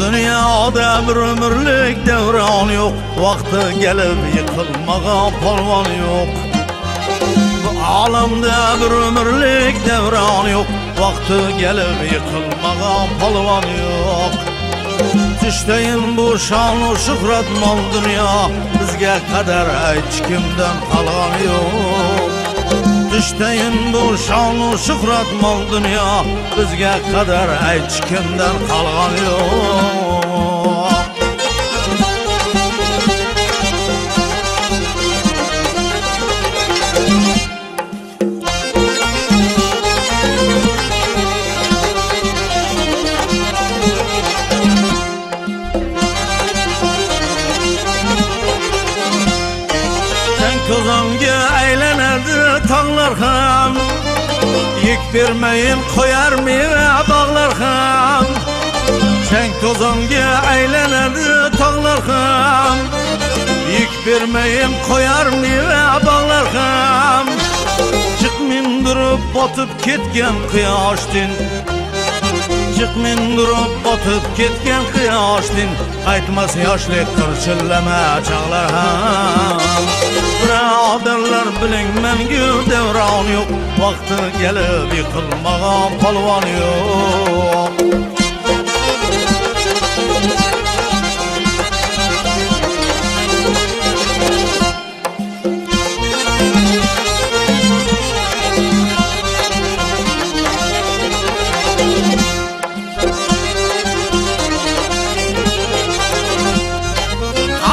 Dünyada bir ömürlük devran yok, vakti gelip yıkılmağa polvon yok. Bu alemde bir ömürlük devran yok, vakti gelip yıkılmağa polvon yok. Düşteyin bu şanlı şöhret mal dünya, bizge kadar hiç kimden kalan yok. Düşteyin bu şanlı şöhret mal dünya, bizge kadar hiç kimden kalan yok. Kozonga aylanadi tog'lar ham, yek bermayin qo'yar meva bog'lar ham. Sen kozonga aylanadi tog'lar ham, yek bermayin qo'yar meva bog'lar ham. Chiq mindirib botib ketgan quyoshdan, chiq mindirib botib ketgan quyoshdan, qaytmas yoshlik qirchillama chog'lar ham. Birodarlar biling mengu devron yo'q, vaqti kelib yıkılmagan polvon yo'q.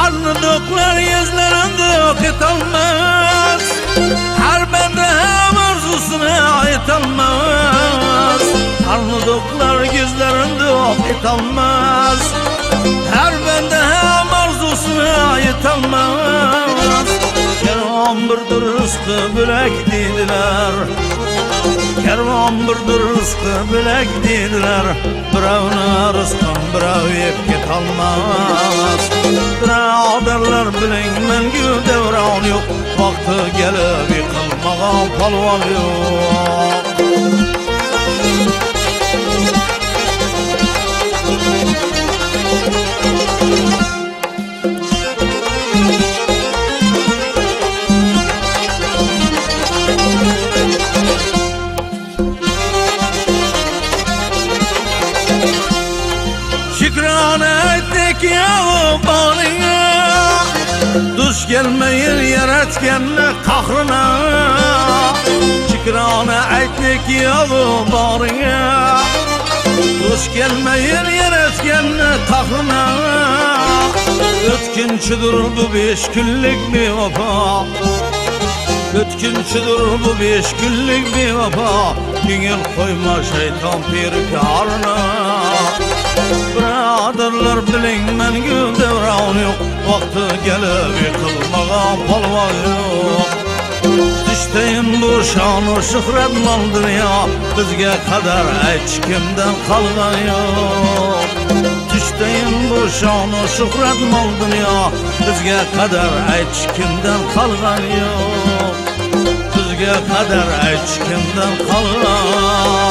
Arnıdıklar yüzlerinde okutulmaz, her bende hem arzusunu ayıtılmaz. Arnıdıklar yüzlerinde okutulmaz, her bende hem arzusunu ayıtılmaz. Kervan birdir rızkı bülek dediler, kervan birdir rızkı bülek dediler. Birovni rızkın birov yeb ketolmas. Birodarlar biling mengu devron yo'q, vaqti kelib yıkılmagan polvon yo'q. Şükrane ettik ya balına, duş gelmeyin yaratkenle kahrına. Şükrane ettik ya balına, duş gelmeyin yaratkenle kahrına. Ötkinçidir bu 5 günlük bir vefa, ötkinçidir bu 5 günlük bir vefa. Dünyal koyma şeytan pirkarına. Birodarlar biling mengu devron yo'q, vaqti kelib yıkılmagan polvon yo'q. Düşteyin bu şanı şöhret mal dünya, bizge kadar hiç kimden kalgan yo'q. Düşteyin bu şanı şöhret mal dünya, bizge kadar hiç kimden kalgan yo'q. Bizge kadar hiç kimden kalgan